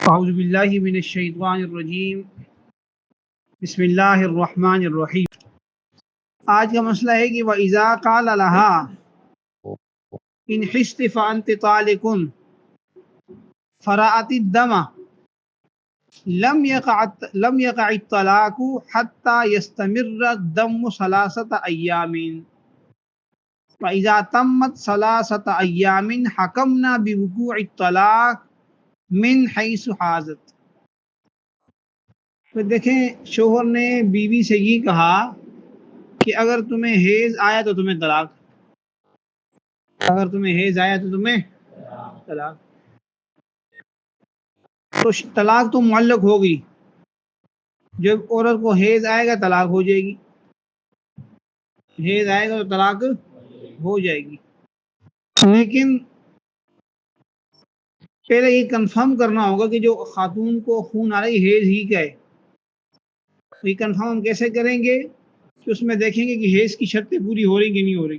اعوذ باللہ من الشیطان الرجیم بسم اللہ الرحمن الرحیم۔ آج کا مسئلہ ہے کہ وَإِذَا قَالَ لَهَا إِنْ حِشْتِ فَأَنْتِ طَالِقٌ فَرَأَتِ الدَّمَ لم يقع الطلاق حتى يستمر الدم 3 أيام فإذا تمت 3 أيام حكمنا بوقوع الطلاق من حيث حازت۔ پھر دیکھیں، شوہر نے بیوی سے یہ کہا کہ اگر تمہیں حیض آیا تو تمہیں طلاق، اگر تمہیں حیض آیا تو تمہیں طلاق۔ تو طلاق تو معلق ہوگی، جب عورت کو حیض آئے گا طلاق ہو جائے گی، حیض آئے گا تو طلاق ہو جائے گی۔ لیکن پہلے یہ کنفرم کرنا ہوگا کہ جو خاتون کو خون آ رہی حیض ہی کا ہے، یہ کنفرم ہم کیسے کریں گے کہ اس میں دیکھیں گے کہ حیض کی شرطیں پوری ہو رہی کہ نہیں ہو رہی،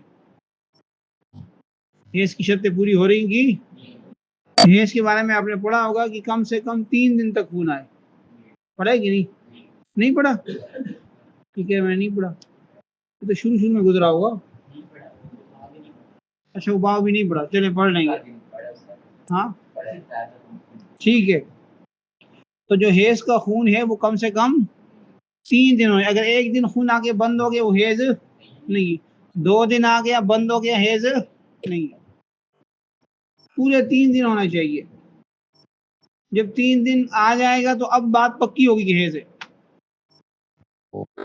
حیض کی شرطیں پوری ہو رہی کہ حیض کے بارے میں آپ نے پڑھا ہوگا کہ کم سے کم 3 دن تک خون آئے، پڑھا ہے کہ نہیں پڑھا؟ ٹھیک ہے، میں نہیں پڑھا، یہ تو شروع میں گزرا ہوگا۔ اچھا، وہ باب بھی نہیں پڑھا، چلے پڑھ لیں گے۔ ہاں ٹھیک ہے، تو جو حیض کا خون ہے وہ کم سے کم 3 دن ہوئے۔ اگر ایک دن خون آ کے بند ہو گیا وہ حیض نہیں، 2 دن آ گیا بند ہو گیا حیض نہیں، پورے 3 دن ہونا چاہیے۔ جب 3 دن آ جائے گا تو اب بات پکی ہوگی کہ حیض ہے۔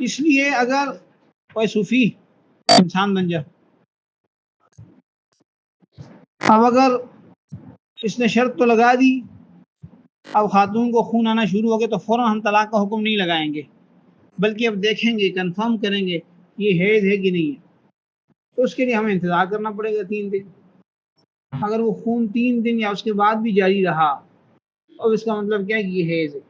اس لیے اگر کوئی صوفی انسان بن جا، اب اگر اس نے شرط تو لگا دی، اب خاتون کو خون آنا شروع ہو گیا تو فوراً ہم طلاق کا حکم نہیں لگائیں گے، بلکہ اب دیکھیں گے، کنفرم کریں گے یہ حیض ہے کہ نہیں ہے۔ تو اس کے لیے ہمیں انتظار کرنا پڑے گا 3 دن۔ اگر وہ خون 3 دن یا اس کے بعد بھی جاری رہا، اب اس کا مطلب کیا ہے کہ یہ حیض ہے،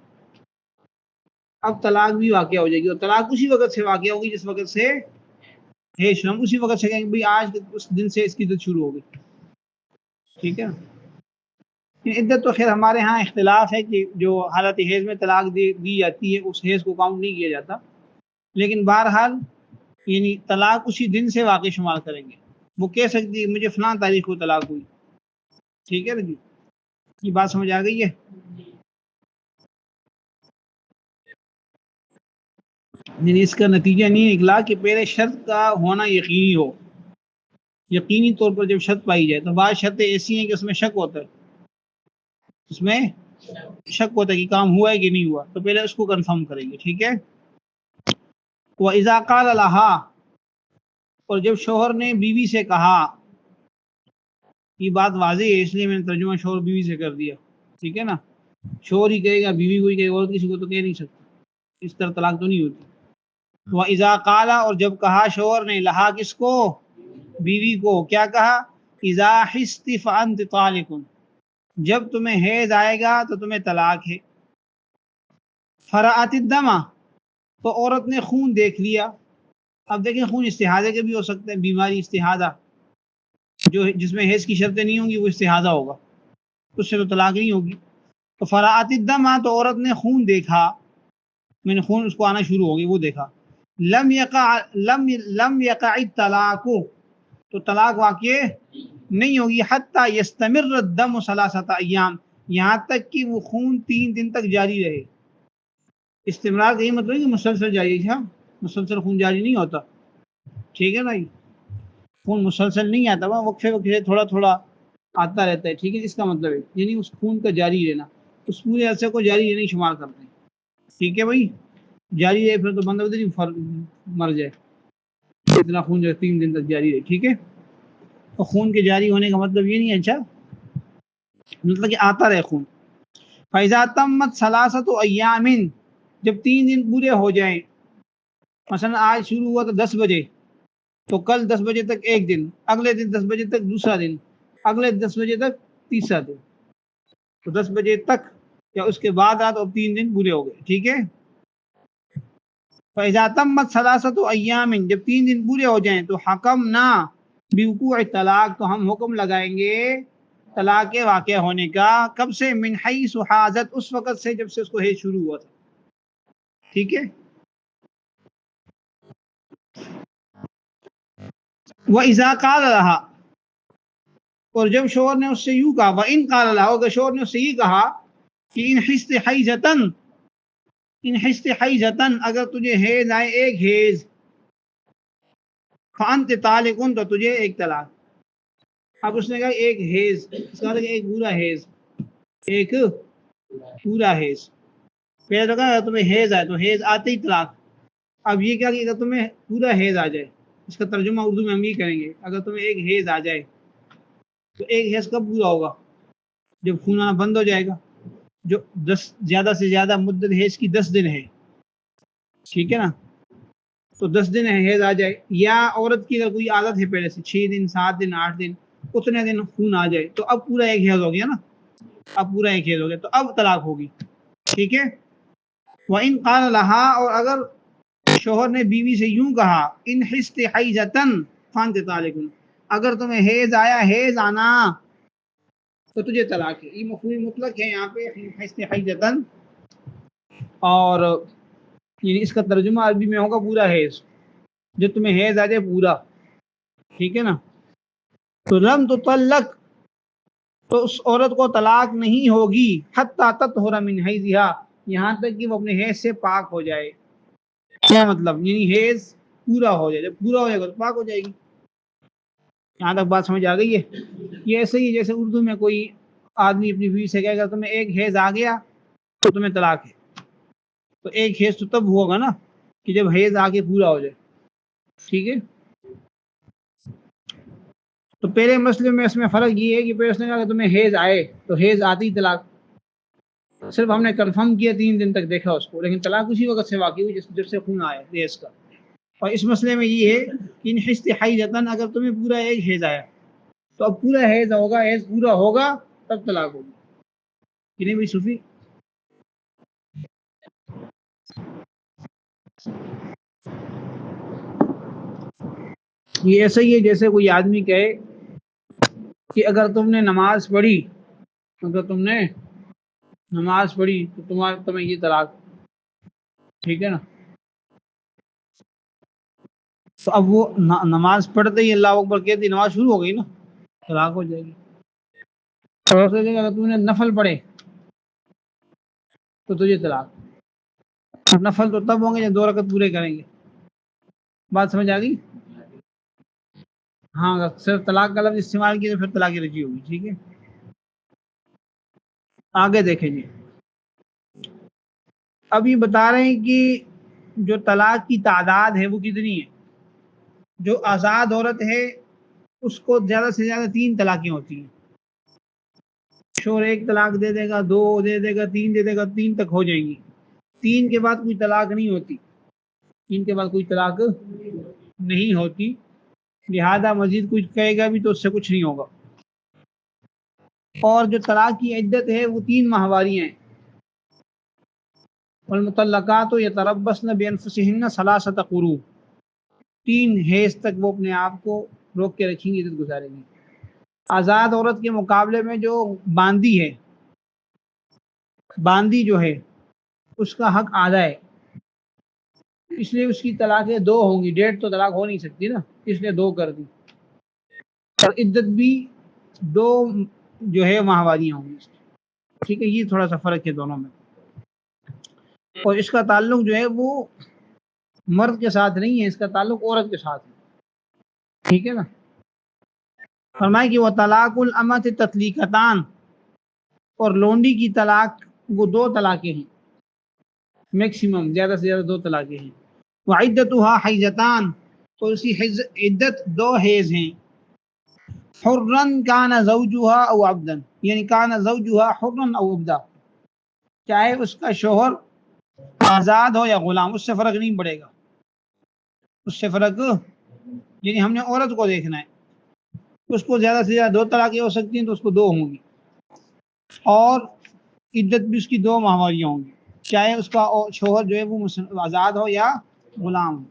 اب طلاق بھی واقع ہو جائے گی، اور طلاق اسی وقت سے واقع ہوگی جس وقت سے حیض، ہم اسی وقت سے کہیں گے بھائی آج اس دن سے اس کی عدت شروع ہوگی۔ ٹھیک ہے، عدت تو خیر ہمارے ہاں اختلاف ہے کہ جو حالت حیض میں طلاق دی جاتی ہے اس حیض کو کاؤنٹ نہیں کیا جاتا، لیکن بہرحال یعنی طلاق اسی دن سے واقع شمار کریں گے۔ وہ کہہ سکتی ہے مجھے فلاں تاریخ کو طلاق ہوئی۔ ٹھیک ہے نا جی، یہ بات سمجھ آ گئی ہے؟ یعنی اس کا نتیجہ نہیں نکلا کہ پہلے شرط کا ہونا یقینی ہو، یقینی طور پر جب شرط پائی جائے، تو بعض شرطیں ایسی ہیں کہ اس میں شک ہوتا ہے، اس میں شک ہوتا ہے کہ کام ہوا ہے کہ نہیں ہوا، تو پہلے اس کو کنفرم کریں گے۔ ٹھیک ہے، وَإِذَا قَالَ لَهَا، اور جب شوہر نے بیوی سے کہا، یہ بات واضح ہے اس لیے میں نے ترجمہ شوہر بیوی سے کر دیا۔ ٹھیک ہے نا، شوہر ہی کہے گا، بیوی کو ہی کہے گا، اور کسی کو تو کہہ نہیں سکتا، اس طرح طلاق تو نہیں ہوتی۔ وَإِذَا قَالَ، اور جب کہا شوہر نے، لہا کس کو؟ بیوی کو، کیا کہا؟ اِذَا حِسْتِ فَأَنْتِ طَالِقٌ، جب تمہیں حیض آئے گا تو تمہیں طلاق ہے۔ فَرَأَتِ الدَّمَ، تو عورت نے خون دیکھ لیا۔ اب دیکھیں، خون استحاضے کے بھی ہو سکتے ہیں، بیماری استحاضہ جو جس میں حیض کی شرطیں نہیں ہوں گی وہ استحاضہ ہوگا، اس سے تو طلاق نہیں ہوگی۔ تو فَرَأَتِ الدَّمَ، تو عورت نے خون دیکھا، میں نے خون اس کو آنا شروع ہو گئی، وہ دیکھا۔ لم یقع الطلاق، تو طلاق واقع نہیں ہوگی، حتی یستمر الدم 3 ایام، یہاں تک کہ وہ خون 3 دن تک جاری رہے۔ استمرار کا یہ مطلب ہے کہ مسلسل جاری ہے، مسلسل خون جاری نہیں ہوتا۔ ٹھیک ہے بھائی، خون مسلسل نہیں آتا، وہ وقفے وقفے تھوڑا تھوڑا آتا رہتا ہے۔ ٹھیک ہے، اس کا مطلب ہے یعنی اس خون کا جاری رہنا، اس پورے عرصے کو جاری رہنا شمار کرتے ہیں۔ ٹھیک ہے بھائی، جاری رہے پھر تو بندہ ادھر ہی مر جائے، اتنا خون جو 3 دن تک جاری رہے۔ ٹھیک ہے، تو خون کے جاری ہونے کا مطلب یہ نہیں ہے، اچھا مطلب کہ آتا رہے خون۔ فَإِذَا تَمَّتْ 3 أَيَّامٍ، جب 3 دن پورے ہو جائیں، مثلا آج شروع ہوا تو 10 بجے، تو کل 10 بجے تک ایک دن، اگلے دن 10 بجے تک دوسرا دن، اگلے 10 بجے تک تیسرا دن، تو 10 بجے تک یا اس کے بعد آ تو اب 3 دن پورے ہو گئے۔ ٹھیک ہے، فَإِذَا تَمَّتْ 3 أَيَّامٍ، جب 3 دن پورے ہو جائیں تو حکمنا بوقوع طلاق، تو ہم حکم لگائیں گے طلاق کے واقع ہونے کا کب سے؟ من حیث حاضت، اس وقت سے جب سے اس کو حیض شروع ہوا تھا. ٹھیک ہے. وَإِذَا قَالَ لَهَا، اور جب شوہر نے اس سے یوں کہا، وَإِن قَالَ لَهَا، اگر شوہر نے اس سے یہ کہا کہ ان حست حیضتن، ان حست حیضتن، اگر تجھے حیض آئے ایک حیض، فَأَنْتِ طَالِقٌ، تو تجھے ایک طلاق. اب اس نے کہا ایک حیض، اس کا مطلب ایک پورا حیض، ایک پورا حیض. پہلے تو کہا اگر تمہیں حیض آئے، تو حیض آتے ہی طلاق. اب یہ کیا کہ اگر تمہیں پورا حیض آ جائے، اس کا ترجمہ اردو میں ہم یہ کریں گے، اگر تمہیں ایک حیض آ جائے تو ایک حیض کب پورا ہوگا؟ جب خون آنا بند ہو جائے گا، جو زیادہ سے زیادہ مدت حیض کی 10 دن ہے. ٹھیک ہے نا. تو 10 دن حیض آ جائے، یا عورت کی اگر کوئی عادت ہے پہلے سے 6 دن 7 دن 8 دن اتنے دن خون آ جائے، تو اب پورا ایک حیض ہو گیا نا، اب پورا ایک حیض ہو گیا، تو اب طلاق ہوگی. ٹھیک ہے. وَإِن قَالَ لَهَا، اور اگر شوہر نے بیوی سے یوں کہا، ان حست حیضتن فانت طالق، اگر تمہیں حیض آیا، حیض آنا، تو تجھے طلاق ہے. یہ مفہوم مطلق ہے یہاں پہ حست حیضتن، اور یعنی اس کا ترجمہ عربی میں ہوگا پورا حیض، جو تمہیں حیض آ جائے پورا. ٹھیک ہے نا. تو لم تطلق، تو اس عورت کو طلاق نہیں ہوگی، حتی تطہر من حیضها، یہاں تک کہ وہ اپنے حیض سے پاک ہو جائے. کیا مطلب؟ یعنی حیض پورا ہو جائے، جب پورا ہو جائے گا تو پاک ہو جائے گی. یہاں تک بات سمجھ آ گئی ہے؟ یہ ایسے ہی جیسے اردو میں کوئی آدمی اپنی بیوی سے کہے گا تمہیں ایک حیض آ گیا تو تمہیں طلاق ہے، تو ایک حیض تو تب ہوگا نا کہ جب حیض آ کے پورا ہو جائے. ٹھیک ہے. تو پہلے مسئلے میں اس میں فرق یہ ہے کہ پہلے اس نے کہا کہ تمہیں حیض آئے تو حیض آتی ہی طلاق، صرف ہم نے کنفرم کیا 3 دن تک دیکھا اس کو، لیکن طلاق اسی وقت سے واقع ہوئی جب سے خون آیا حیض کا. اور اس مسئلے میں یہ ہے کہ ان حست حیضتن، اگر تمہیں پورا ایک حیض آیا تو اب پورا حیض ہوگا، حیض پورا ہوگا تب طلاق ہوگی. کہ نہیں بھائی صوفی؟ یہ ایسا ہی ہے جیسے کوئی آدمی کہے کہ اگر تم نے نماز پڑھی، اگر تم نے نماز پڑھی تو تمہیں یہ طلاق. ٹھیک ہے نا. تو اب وہ نماز پڑھتے ہی اللہ اکبر کہتی نماز شروع ہو گئی نا، طلاق ہو جائے گی. اور اگر تم نے نفل پڑھے تو تجھے طلاق. نفل تو تب ہوں گے جب 2 رکعت پورے کریں گے. بات سمجھ آ گئی؟ ہاں اگر صرف طلاق کا لفظ استعمال کیا تو پھر طلاق رجعی ہوگی. ٹھیک ہے. آگے دیکھیں جی. اب یہ بتا رہے ہیں کہ جو طلاق کی تعداد ہے وہ کتنی ہے. جو آزاد عورت ہے اس کو زیادہ سے زیادہ 3 طلاقیں ہوتی ہیں. شوہر 1 طلاق دے دے گا، 2 دے دے گا، 3 دے دے گا، 3 تک ہو جائیں گی. 3 کے بعد کوئی طلاق نہیں ہوتی، 3 کے بعد کوئی طلاق نہیں ہوتی. لہذا مزید کچھ کہے گا بھی تو اس سے کچھ نہیں ہوگا. اور جو طلاق کی عدت ہے وہ 3 ماہواری ہیں. والمطلقات یتربصن بانفسهن 3 قروء، 3 حیض تک وہ اپنے آپ کو روک کے رکھیں گی، عدت گزاریں گی. آزاد عورت کے مقابلے میں جو باندی ہے، باندی جو ہے اس کا حق آدھا ہے، اس لیے اس کی طلاقیں 2 ہوں گی. 1.5 تو طلاق ہو نہیں سکتی نا، اس لیے 2 کر دی. اور عدت بھی 2 جو ہے ماہواریاں ہوں گی. ٹھیک ہے. یہ تھوڑا سا فرق ہے دونوں میں. اور اس کا تعلق جو ہے وہ مرد کے ساتھ نہیں ہے، اس کا تعلق عورت کے ساتھ ہے. ٹھیک ہے نا. فرمائے کہ وہ طلاق الامۃ تطلیقتان، اور لونڈی کی طلاق وہ 2 طلاقیں ہیں، میکسیمم زیادہ سے زیادہ 2 طلاقیں ہیں. وعدتها حیضتان، تو اس کی عدت 2 حیض ہیں. حرا کان زوجها او عبدا، یعنی کان زوجها حرا او عبدا، چاہے اس کا شوہر آزاد ہو یا غلام، اس سے فرق نہیں پڑے گا. اس سے فرق، یعنی ہم نے عورت کو دیکھنا ہے، اس کو زیادہ سے زیادہ 2 طلاقیں ہو سکتی ہیں تو اس کو 2 ہوں گی. اور عدت بھی اس کی 2 ماہواریاں ہوں گی، چاہے اس کا شوہر جو ہے وہ آزاد ہو یا غلام ہو.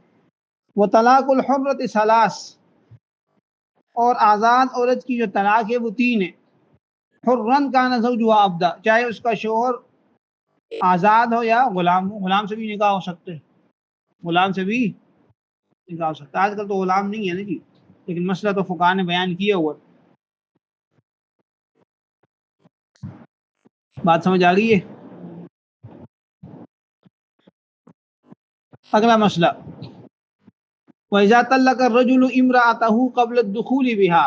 وہ طلاق الحرۃ 3، اور آزاد عورت کی جو طلاق ہے وہ 3 ہے. حرن کان زوجها عبدا، چاہے اس کا شوہر آزاد ہو یا غلام ہو، غلام سے بھی نکاح ہو سکتے ہیں، غلام سے بھی نکاح ہو سکتا ہے۔ آج کل تو غلام نہیں ہے نا جی، لیکن مسئلہ تو فقہاء نے بیان کیا ہوا۔ بات سمجھ آ گئی ہے؟ اگلا مسئلہ، وَإِذَا طَلَّقَ الرَّجُلُ امْرَأَتَهُ قَبْلَ الدُّخُولِ بِهَا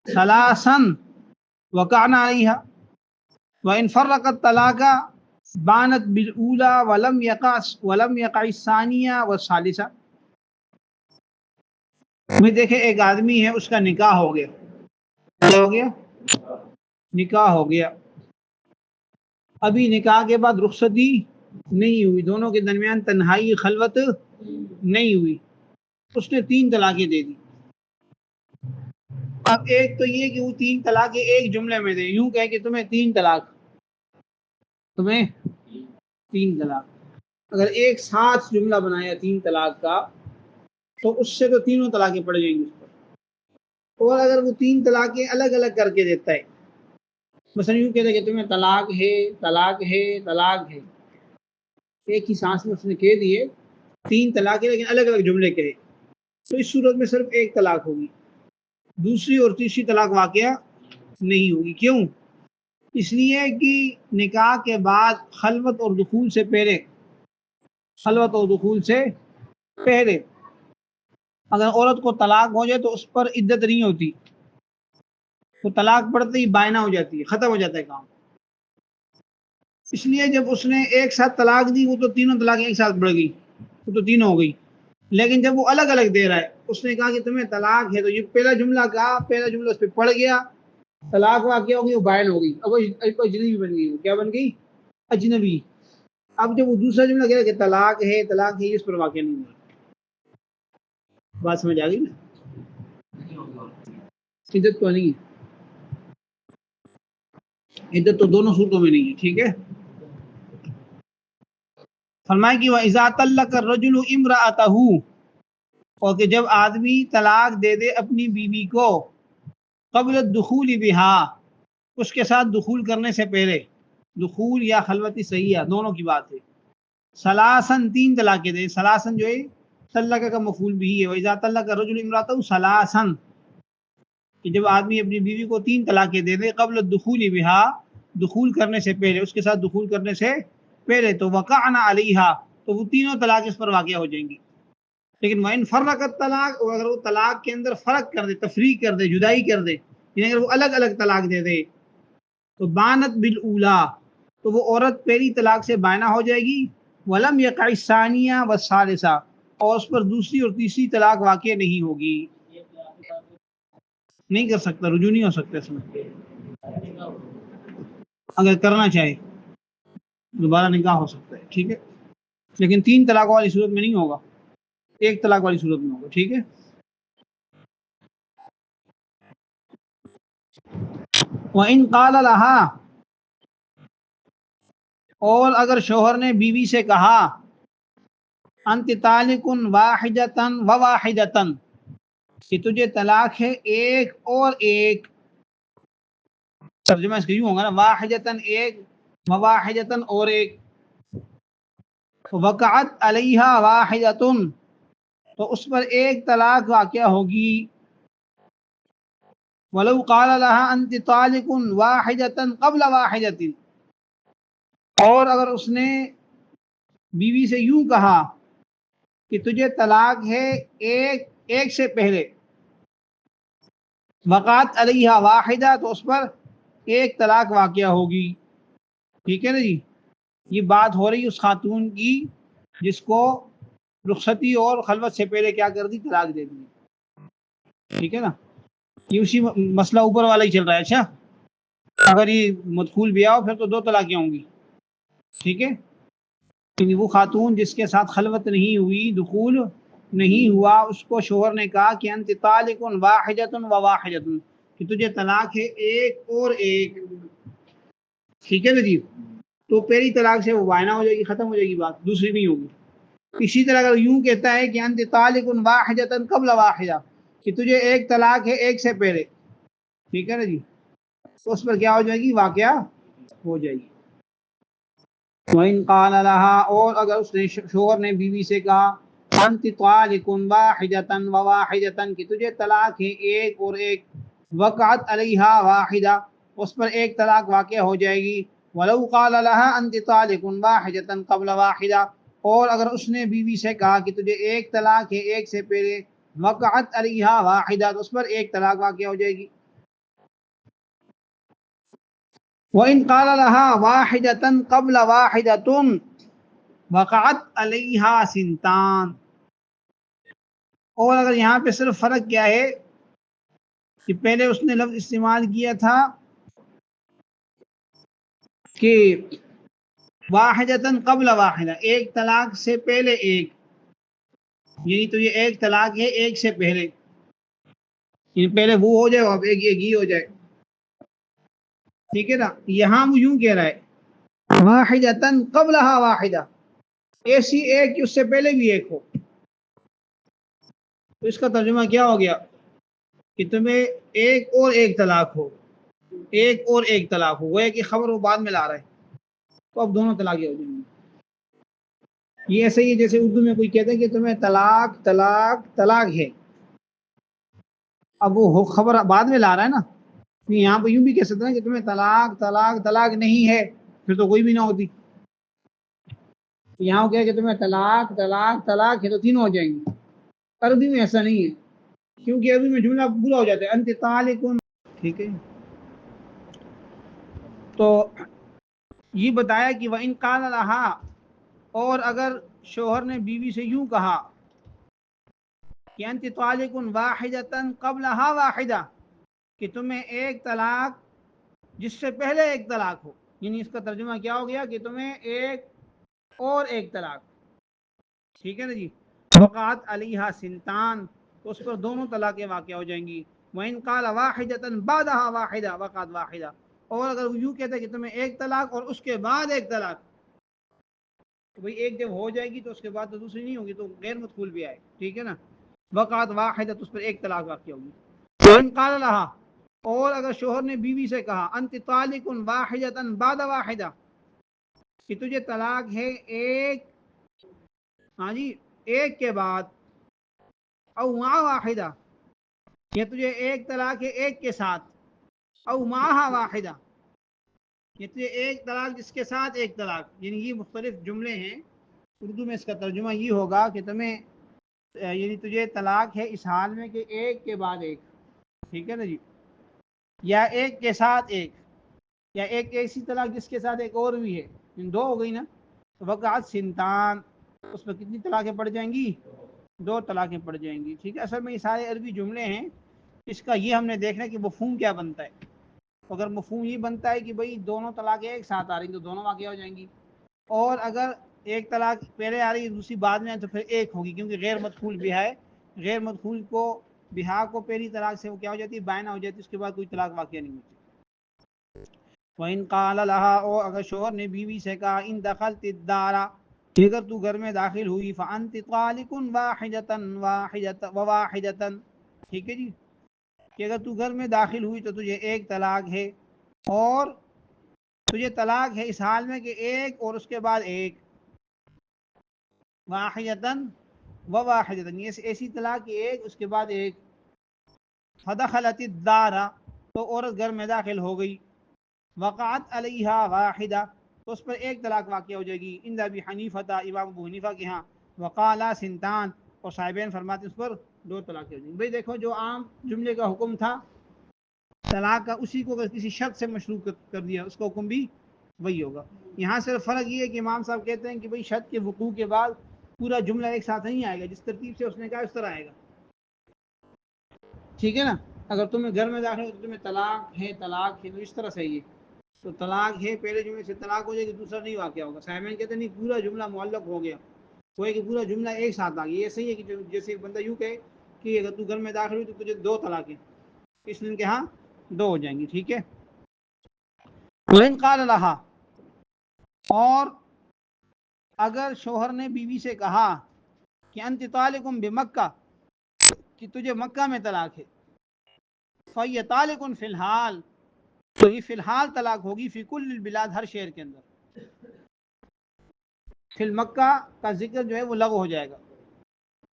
ثَلَاثًا وَقَعْنَ عَلَيْهَا وَإِنْ فَرَّقَ الطَّلَاقَ بَانَتْ بِالْأُولَى وَلَمْ يَقَعِ الثَّانِيَةُ وَالثَّالِثَةُ۔ میں دیکھیں ایک آدمی ہے، اس کا نکاح ہو گیا، کیا ہو گیا؟ نکاح ہو گیا، ابھی نکاح کے بعد رخصتی نہیں ہوئی، دونوں کے درمیان تنہائی خلوت نہیں ہوئی، اس نے 3 طلاقیں دے دی۔ اب ایک تو یہ کہ وہ 3 طلاقیں ایک جملے میں دے، یوں کہے کہ تمہیں 3 طلاق، تمہیں 3 طلاق۔ اگر ایک ساتھ جملہ بنایا 3 طلاق کا تو اس سے تو تینوں طلاقیں پڑ جائیں گی اس پر۔ اور اگر وہ 3 طلاقیں الگ الگ کر کے دیتا ہے، مثلا یوں کہتے کہ تمہیں طلاق ہے، طلاق ہے، طلاق ہے، ایک ہی سانس میں اس نے کہہ دیے 3 طلاقیں لیکن الگ الگ جملے کہے، تو اس صورت میں صرف ایک طلاق ہوگی، دوسری اور تیسری طلاق واقعہ نہیں ہوگی۔ کیوں؟ اس لیے کہ نکاح کے بعد خلوت اور دخول سے پہلے، خلوت اور دخول سے پہلے اگر عورت کو طلاق ہو جائے تو اس پر عدت نہیں ہوتی، تو طلاق پڑتے ہی بائنہ ہو جاتی ہے، ختم ہو جاتا ہے کام۔ اس لیے جب اس نے ایک ساتھ طلاق دی، وہ تو تینوں طلاق ایک ساتھ بڑھ گئی، وہ تو تینوں ہو گئی، لیکن جب وہ الگ الگ دے رہا ہے، اس نے کہا کہ تمہیں طلاق ہے، تو یہ پہلا جملہ کہا، پہلا جملہ اس پہ پڑ گیا، طلاق واقع ہو گئی، وہ بائن ہو گئی، اب وہ اجنبی بن گئی، وہ کیا بن گئی؟ اجنبی۔ اب جب وہ دوسرا جملہ کہہ رہا کہ طلاق ہے، طلاق ہے، اس پر واقع نہیں ہوا۔ بات سمجھ آ گئی نا؟ عدت تو نہیں ہے، عدت تو دونوں صورتوں میں نہیں ہے، ٹھیک ہے۔ فرمائے کہ وَإِذَا طَلَّقَ الرَّجُلُ امْرَأَتَهُ، اور کہ جب آدمی طلاق دے دے اپنی بیوی کو، قبل الدخول بها، اس کے ساتھ دخول کرنے سے پہلے، دخول یا خلوتی صحیحہ دونوں کی بات ہے، ثلاثاً 3 طلاقیں دے، ثلاثاً جو ہے طلقہ کا مفعول بھی ہے، وَإِذَا طَلَّقَ الرَّجُلُ امْرَأَتَهُ ثَلَاثًا، کہ جب آدمی اپنی بیوی کو 3 طلاقیں دے دے، قبل الدخول بها، دخول کرنے سے پہلے، اس کے ساتھ دخول کرنے سے پہلے، تو وقعنا علیہا، تو وہ تینوں طلاق اس پر واقع ہو جائیں گی۔ لیکن وَإِنْ فَرَّقَ الطَّلَاقَ، اور اگر وہ طلاق کے اندر فرق کر دے، تفریق کر دے، جدائی کر دے، یعنی اگر وہ الگ الگ طلاق دے دے، تو بانت بالأولیٰ، تو وہ عورت پہلی طلاق سے بائنہ ہو جائے گی، وَلَمْ يَقَعِ الثَّانِيَةُ وَالثَّالِثَةُ، اور اس پر دوسری اور تیسری طلاق واقع نہیں ہوگی، نہیں کر سکتا، رجوع نہیں ہو سکتا اس میں، اگر کرنا چاہے دوبارہ نکاح ہو سکتا ہے، ٹھیک ہے، لیکن 3 طلاق والی صورت میں نہیں ہوگا، 1 طلاق والی صورت میں ہوگا، ٹھیک ہے۔ وَإِنْ قَالَ لَهَا، اور اگر شوہر نے بیوی سے کہا، انت طالق واحدۃ وواحدۃ، کہ تجھے طلاق ہے ایک اور ایک، ترجمہ اس کا یوں ہوگا نا، واحدۃ ایک، وواحدۃ اور ایک، وقعت علیہا واحدۃ، تو اس پر ایک طلاق واقع ہوگی، ولو قال لها انت طالق واحدۃ قبل واحدۃ، اور اگر اس نے بیوی سے یوں کہا کہ تجھے طلاق ہے ایک سے پہلے، وقعت علیہا واحدہ، تو اس پر ایک طلاق واقع ہوگی، ٹھیک ہے نا جی۔ یہ بات ہو رہی اس خاتون کی جس کو رخصتی اور خلوت سے پہلے کیا کر دی؟ طلاق دے دی، ٹھیک ہے نا۔ یہ اسی مسئلہ اوپر والا ہی چل رہا ہے۔ اچھا، اگر یہ مدخول بھی آؤ پھر تو 2 طلاقیں ہوں گی، ٹھیک ہے، کیونکہ وہ خاتون جس کے ساتھ خلوت نہیں ہوئی، دخول نہیں ہوا، اس کو شوہر نے کہا کہ انت طالق واحدۃ وواحدۃ، کہ تجھے طلاق ہے ایک اور ایک، ٹھیک ہے نا جی، تو پہلی طلاق سے وہ بائنہ ہو جائے گی، ختم ہو جائے گی بات، دوسری نہیں ہوگی۔ اسی طرح اگر یوں کہتا ہے کہ انت طالق واحدۃ قبل واحدہ، کہ تجھے ایک طلاق ہے ایک سے پہلے، ٹھیک ہے نا جی، تو اس پر کیا ہو جائے گی؟ واقعہ ہو جائے گی۔ وَإِنْ قَالَ لَهَا، اور اگر اس نے شوہر نے بیوی سے کہا انت طالق واحدۃ وواحدۃ، کہ تجھے طلاق ہے ایک اور ایک، وقعت علیہا واحدہ، اس پر ایک طلاق واقع ہو جائے گی۔ ولو قال لها انت طالق واحدۃ قبل واحدہ، اور اگر اس نے بیوی سے کہا کہ تجھے ایک طلاق ہے ایک سے پہلے، وقعت علیہا واحدہ، تو اس پر ایک طلاق واقع ہو جائے گی۔ وَإِنْ قَالَ لَهَا وَاحِدَةً قَبْلَ وَاحِدَةٌ وَقَعَتْ عَلَيْهَا سِنْتَانِ، اور اگر یہاں پہ صرف فرق کیا ہے کہ پہلے اس نے لفظ استعمال کیا تھا کہ واحدتاً قبل واحدہ، ایک طلاق سے پہلے ایک، یعنی تو یہ ایک طلاق ہے ایک سے پہلے، یعنی پہلے وہ ہو جائے اور ایک ہی ہو جائے، ٹھیک ہے نا۔ یہاں وہ یوں کہہ رہا ہے واحدتاً قبلہا واحدہ، ایسی ایک کہ اس سے پہلے بھی ایک ہو، تو اس کا ترجمہ کیا ہو گیا کہ تمہیں ایک اور ایک طلاق ہو، ایک اور ایک طلاق ہو، وہ ایک خبر وہ بعد میں لا رہا ہے، تو اب دونوں طلاقیں ہو جائیں گی۔ یہ ایسے ہی جیسے اردو میں کوئی کہتا ہے کہ تمہیں طلاق طلاق طلاق ہے، اب وہ خبر بعد میں لا رہا ہے نا، یہاں پہ یوں بھی کہہ سکتے ہیں کہ تمہیں طلاق طلاق طلاق نہیں ہے، پھر تو کوئی بھی نہ ہوتی۔ یہاں کہہ کہ تمہیں طلاق طلاق طلاق ہے تو تینوں ہو جائیں گی۔ عربی میں ایسا نہیں ہے، کیونکہ عربی میں جملہ پورا ہو جاتا ہے انت طالق، ٹھیک ہے۔ تو یہ بتایا کہ وَإِنْ قَالَ لَهَا، اور اگر شوہر نے بیوی سے یوں کہا کہ انت طالق واحدۃ قبلہا واحدہ، کہ تمہیں ایک طلاق جس سے پہلے ایک طلاق ہو، یعنی اس کا ترجمہ کیا ہو گیا کہ تمہیں ایک اور ایک طلاق، ٹھیک ہے نا جی۔ وقعت علیہا سنتان، تو اس پر دونوں طلاقیں واقع ہو جائیں گی۔ وَإِنْ قَالَ وَاحِدَةً بَعْدَهَا وَاحِدَةً وقعت واحدہ، اور اگر وہ یوں کہتا ہے کہ تمہیں ایک طلاق اور اس کے بعد ایک طلاق، تو بھئی ایک جب ہو جائے گی تو اس کے بعد تو دوسری نہیں ہوگی، تو غیر مدخول بھی آئے، ٹھیک ہے نا۔ وقعت واحدہ، تو اس پر ایک طلاق واقع ہوگی۔ وَإِنْ قَالَ لَهَا، اور اگر شوہر نے بیوی سے کہا انت طالق واحدۃ بعد واحدہ، کہ تجھے طلاق ہے ایک، ہاں جی، ایک کے بعد، او مع واحدہ، کہ تجھے ایک طلاق ہے ایک کے ساتھ، او معہا واحدہ، کہ تجھے ایک طلاق جس کے ساتھ ایک طلاق، یعنی یہ مختلف جملے ہیں۔ اردو میں اس کا ترجمہ یہ ہوگا کہ تمہیں یعنی تجھے طلاق ہے اس حال میں کہ ایک کے بعد ایک، ٹھیک ہے نا جی، یا ایک کے ساتھ ایک، یا ایک ایسی طلاق جس کے ساتھ ایک اور بھی ہے، ان دو ہو گئی نا۔ وقعت سنتان، اس میں کتنی طلاقیں پڑ جائیں گی؟ دو طلاقیں پڑ جائیں گی، ٹھیک ہے۔ اصل میں یہ سارے عربی جملے ہیں، اس کا یہ ہم نے دیکھنا ہے کہ مفہوم کیا بنتا ہے۔ اگر مفہوم یہ بنتا ہے کہ بھئی دونوں طلاقیں ایک ساتھ آ رہی ہیں تو دونوں واقع ہو جائیں گی، اور اگر ایک طلاق پہلے آ رہی ہے دوسری بعد میں ہے تو پھر ایک ہوگی، کیونکہ غیر مدخول بہا ہے، غیر مدخول کو بہا کو پہلی طلاق سے وہ کیا ہو جاتی ہے؟ بائنہ ہو جاتی ہے، اس کے بعد کوئی طلاق واقع نہیں ہوتی۔ وَإِنْ قَالَ لَهَا، اور اگر شوہر نے بیوی سے کہا ان دخلت الدار، کہ اگر تو گھر میں داخل ہوئی، فَأَنْتِ طَالِقٌ وَاحِدَةً وَوَاحِدَةً، ٹھیک ہے جی، کہ اگر تو گھر میں داخل ہوئی تو تجھے ایک طلاق ہے، اور تجھے طلاق ہے اس حال میں کہ ایک اور اس کے بعد ایک، واحدتاً وواحدتاً، یہ ایسی طلاق کہ ایک اس کے بعد ایک۔ فدخلت الدار، تو عورت گھر میں داخل ہو گئی، وقعت علیہا واحدہ، تو اس پر ایک طلاق واقع ہو جائے گی۔ عند ابی حنیفہ، امام ابو حنیفہ کے ہاں، وقالا سنتان، اور صاحبین فرماتے اس پر دو طلاقیں ہو جائیں گی۔ بھئی دیکھو، جو عام جملے کا حکم تھا طلاق کا، اسی کو اگر کسی شرط سے مشروع کر دیا اس کا حکم بھی وہی ہوگا۔ یہاں صرف فرق یہ ہے کہ امام صاحب کہتے ہیں کہ بھئی شرط کے وقوع کے بعد پورا جملہ ایک ساتھ نہیں آئے گا، جس ترتیب سے اس نے کہا اس طرح آئے گا، ٹھیک ہے نا۔ اگر تمہیں گھر میں داخل ہو تو تمہیں طلاق ہے طلاق ہے، تو اس طرح صحیح ہے، تو طلاق ہے پہلے جملے سے طلاق ہو جائے گی، دوسرا نہیں واقع ہوگا۔ صاحبین کہتے ہیں نہیں، پورا جملہ معلق ہو گیا، وہ ہے کہ پورا جملہ ایک ساتھ آ گیا۔ یہ صحیح ہے کہ جیسے بندہ یوں کہے کہ اگر تو گھر میں داخل ہوئی تو تجھے دو طلاقیں، اس نے کہا دو ہو جائیں گی، ٹھیک ہے۔ وَإِنْ قَالَ لَهَا، اور اگر شوہر نے بیوی سے کہا کہ انت طالق بمکہ، کہ تجھے مکہ میں طلاق ہے، فَهِيَ طَالِقٌ فِي الْحَالِ، تو یہ فی الحال طلاق ہوگی فی کل البلاد، ہر شہر کے اندر. فی المکہ کا ذکر جو ہے وہ لغو ہو جائے گا.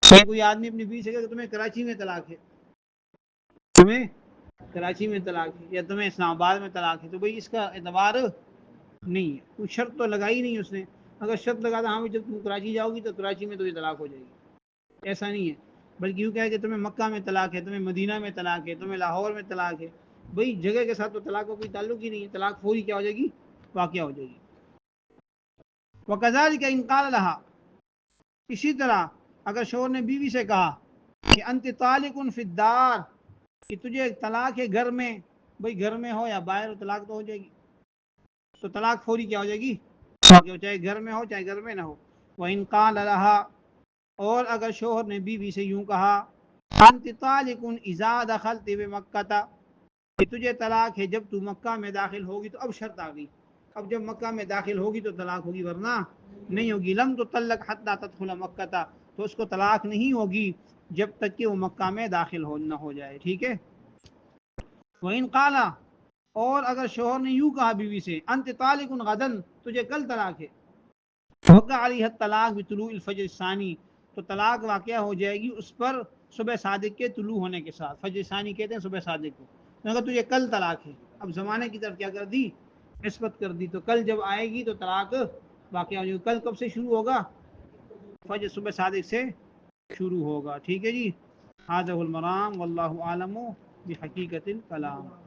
کوئی آدمی اپنی بیوی سے کہے کہ تمہیں کراچی میں طلاق ہے، تمہیں کراچی میں طلاق ہے، یا تمہیں اسلام آباد میں طلاق ہے، تو بھئی اس کا اعتبار نہیں ہے. کوئی شرط تو لگائی نہیں اس نے. اگر شرط لگا تھا ہاں جب تم کراچی جاؤ گی تو کراچی میں تو یہ طلاق ہو جائے گی، ایسا نہیں ہے. بلکہ یوں کہے کہ تمہیں مکہ میں طلاق ہے، تمہیں مدینہ میں طلاق ہے، تمہیں لاہور میں طلاق ہے. بھئی جگہ کے ساتھ تو طلاق کا کوئی تعلق ہی نہیں ہے. طلاق فوری کیا ہو جائے گی؟ واقعہ ہو جائے گی. وَكَذَلِكَ إِنْ قَالَ لَهَا، اسی طرح اگر شوہر نے بیوی سے کہا کہ انت طالق فی الدار، کہ تجھے طلاق ہے گھر میں، بھئی گھر میں ہو یا باہر ہو طلاق تو ہو جائے گی. تو طلاق فوری کیا ہو جائے گی؟ چاہے گھر میں ہو چاہے گھر میں نہ ہو. وَإِنْ قَالَ لَهَا، اور اگر شوہر نے بیوی سے یوں کہا انت طالق اذا دخلت بمکہ، کہ تجھے طلاق ہے جب تو مکہ میں داخل ہوگی، تو اب شرط آ گئی. اب جب مکہ میں داخل ہوگی تو طلاق ہوگی، ورنہ نہیں ہوگی. لم تطلق حتی تدخل مکہ، تو اس کو طلاق نہیں ہوگی جب تک کہ وہ مکہ میں داخل نہ ہو جائے. ٹھیک ہے. وَإِنْ قَالَ، اور اگر شوہر نے یوں کہا بیوی سے انت طالق غدا، تجھے کل طلاق ہے، وقع علیہ الطلاق بطلوع الفجر الثانی، تو طلاق واقع ہو جائے گی اس پر صبح صادق کے طلوع ہونے کے ساتھ. فجر ثانی کہتے ہیں صبح صادق کو. اگر تجھے کل طلاق ہے، اب زمانے کی طرف کیا کر دی؟ نسبت کر دی. تو کل جب آئے گی تو طلاق واقع ہو جائے گی. کل کب سے شروع ہوگا؟ فجر صبح صادق سے شروع ہوگا. ٹھیک ہے جی. هذا هو المرام واللہ اعلم بحقیقت الکلام.